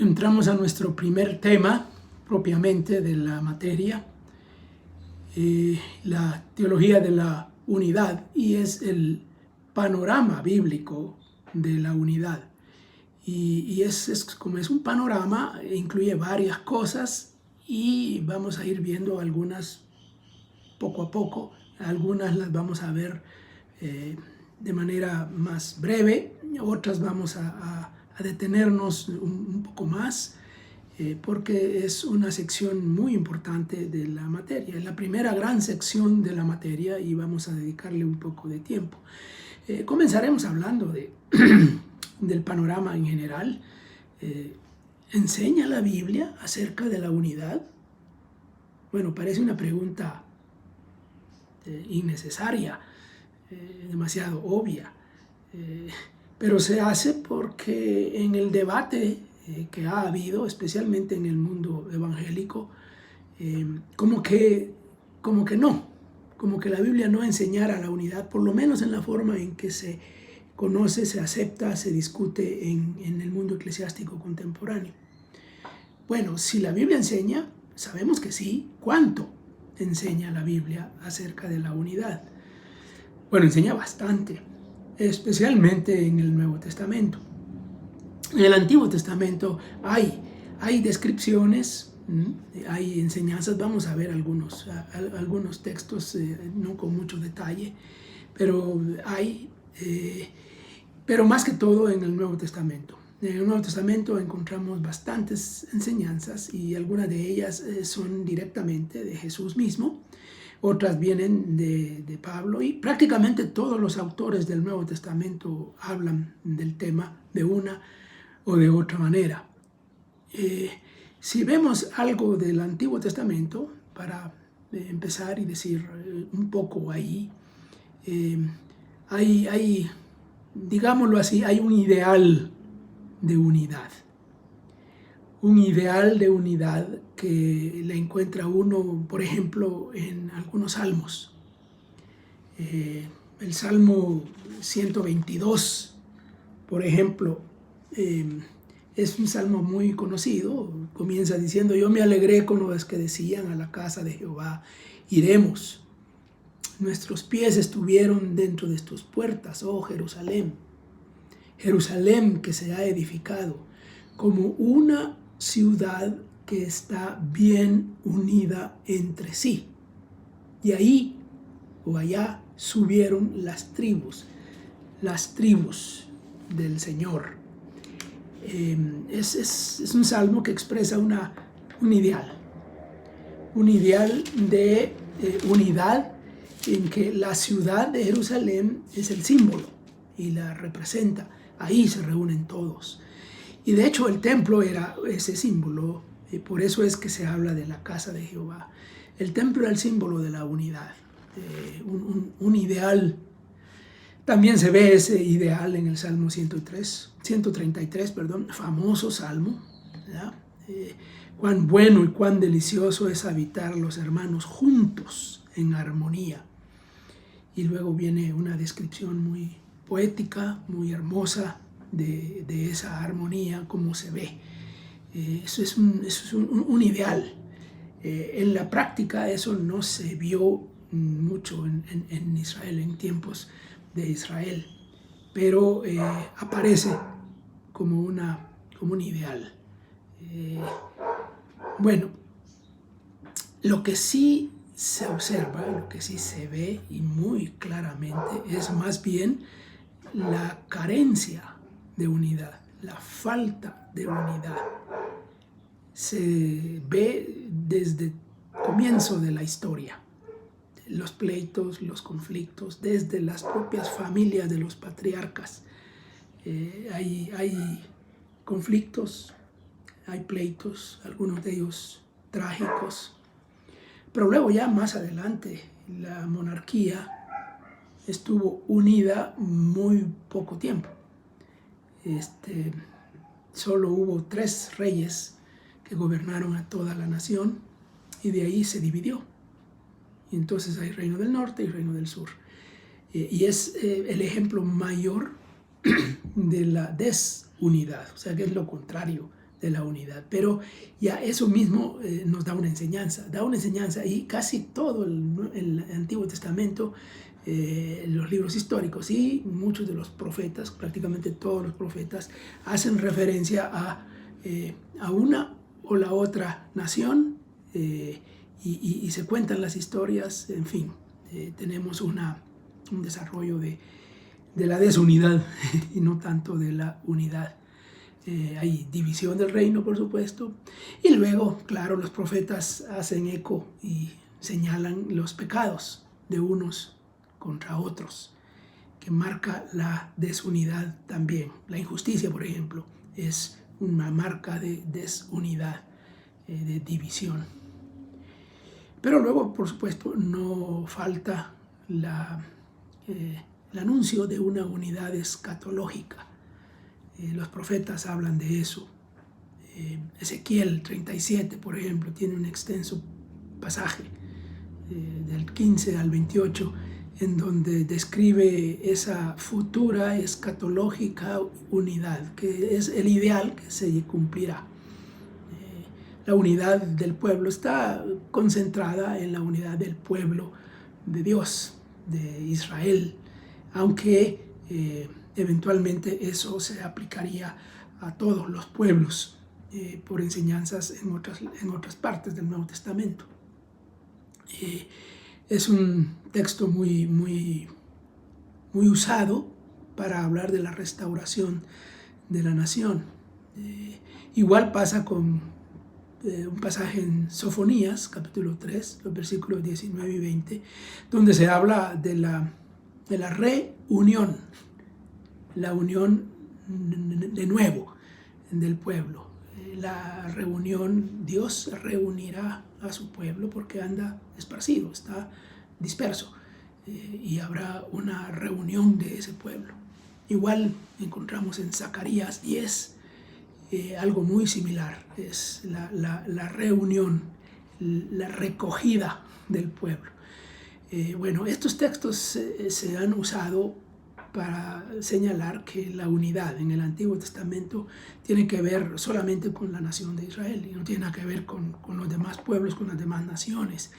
entramos a nuestro primer tema propiamente de la materia, la teología de la unidad, y es el panorama bíblico de la unidad. Y como es un panorama, incluye varias cosas y vamos a ir viendo algunas poco a poco. Algunas las vamos a ver de manera más breve, otras vamos a detenernos un poco más, porque es una sección muy importante de la materia. Es la primera gran sección de la materia y vamos a dedicarle un poco de tiempo. Comenzaremos hablando del panorama en general. ¿Enseña la Biblia acerca de la unidad? Bueno, parece una pregunta innecesaria, demasiado obvia, pero se hace porque en el debate que ha habido, especialmente en el mundo evangélico, como que no, como que la Biblia no enseñara la unidad, por lo menos en la forma en que se conoce, se acepta, se discute en el mundo eclesiástico contemporáneo. Bueno, si la Biblia enseña, sabemos que sí. ¿Cuánto enseña la Biblia acerca de la unidad? Bueno, enseña bastante, especialmente en el Nuevo Testamento. En el Antiguo Testamento hay descripciones, hay enseñanzas. Vamos a ver algunos textos, no con mucho detalle, pero pero más que todo en el Nuevo Testamento. En el Nuevo Testamento encontramos bastantes enseñanzas y algunas de ellas son directamente de Jesús mismo, otras vienen de Pablo, y prácticamente todos los autores del Nuevo Testamento hablan del tema de una o de otra manera. Si vemos algo del Antiguo Testamento, para empezar y decir un poco ahí, digámoslo así, hay un ideal de unidad. Un ideal de unidad que le encuentra uno, por ejemplo, en algunos salmos. El Salmo 122, por ejemplo, es un salmo muy conocido. Comienza diciendo: yo me alegré con los que decían, a la casa de Jehová iremos. Nuestros pies estuvieron dentro de tus puertas, oh Jerusalén. Jerusalén que se ha edificado como una ciudad que está bien unida entre sí. Y ahí o allá subieron las tribus del Señor. Es un salmo que expresa un ideal de unidad, en que la ciudad de Jerusalén es el símbolo y la representa. Ahí se reúnen todos. Y de hecho el templo era ese símbolo, y por eso es que se habla de la casa de Jehová. El templo era el símbolo de la unidad, un ideal. También se ve ese ideal en el Salmo 133, famoso salmo, ¿verdad? Cuán bueno y cuán delicioso es habitar los hermanos juntos en armonía. Y luego viene una descripción muy poética, muy hermosa de esa armonía, cómo se ve. Eso es un ideal. En la práctica eso no se vio mucho en Israel, en tiempos de Israel, pero aparece como un ideal. Bueno, lo que sí se observa, lo que sí se ve y muy claramente, es más bien la carencia de unidad, la falta de unidad. Se ve desde el comienzo de la historia, los pleitos, los conflictos, desde las propias familias de los patriarcas. Hay conflictos, hay pleitos, algunos de ellos trágicos, pero luego ya más adelante la monarquía estuvo unida muy poco tiempo. Solo hubo 3 reyes que gobernaron a toda la nación, y de ahí se dividió. Y entonces hay reino del norte y reino del sur. Y es el ejemplo mayor de la desunidad, o sea que es lo contrario de la unidad. Pero ya eso mismo nos da una enseñanza, y casi todo el Antiguo Testamento, los libros históricos y muchos de los profetas, prácticamente todos los profetas, hacen referencia a una o la otra nación, y se cuentan las historias. En fin, tenemos un desarrollo de la desunidad y no tanto de la unidad. Hay división del reino, por supuesto, y luego, claro, los profetas hacen eco y señalan los pecados de unos contra otros, que marca la desunidad también. La injusticia, por ejemplo, es una marca de desunidad, de división. Pero luego, por supuesto, no falta el anuncio de una unidad escatológica. Los profetas hablan de eso. Ezequiel 37, por ejemplo, tiene un extenso pasaje del 15 al 28, en donde describe esa futura escatológica unidad, que es el ideal que se cumplirá. La unidad del pueblo está concentrada en la unidad del pueblo de Dios, de Israel, aunque eventualmente eso se aplicaría a todos los pueblos por enseñanzas en otras partes del Nuevo Testamento. Es un texto muy usado para hablar de la restauración de la nación. Igual pasa con un pasaje en Sofonías, capítulo 3, los versículos 19 y 20, donde se habla de la reunión, la unión de nuevo del pueblo. La reunión, Dios reunirá a su pueblo porque anda esparcido, está disperso, y habrá una reunión de ese pueblo. Igual encontramos en Zacarías 10 algo muy similar, es la reunión, la recogida del pueblo. Bueno, estos textos se han usado para señalar que la unidad en el Antiguo Testamento tiene que ver solamente con la nación de Israel y no tiene nada que ver con los demás pueblos, con las demás naciones,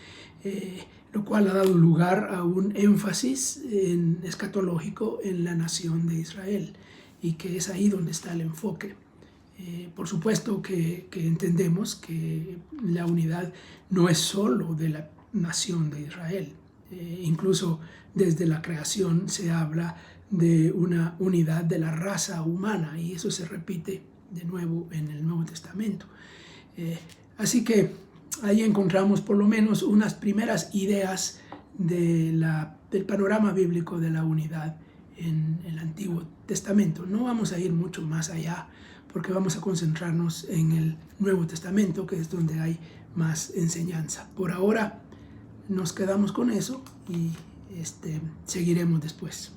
lo cual ha dado lugar a un énfasis escatológico en la nación de Israel, y que es ahí donde está el enfoque. Por supuesto que entendemos que la unidad no es solo de la nación de Israel. Incluso desde la creación se habla de una unidad de la raza humana, y eso se repite de nuevo en el Nuevo Testamento. Así que ahí encontramos por lo menos unas primeras ideas del panorama bíblico de la unidad en el Antiguo Testamento. No vamos a ir mucho más allá, porque vamos a concentrarnos en el Nuevo Testamento, que es donde hay más enseñanza. Por ahora nos quedamos con eso y seguiremos después.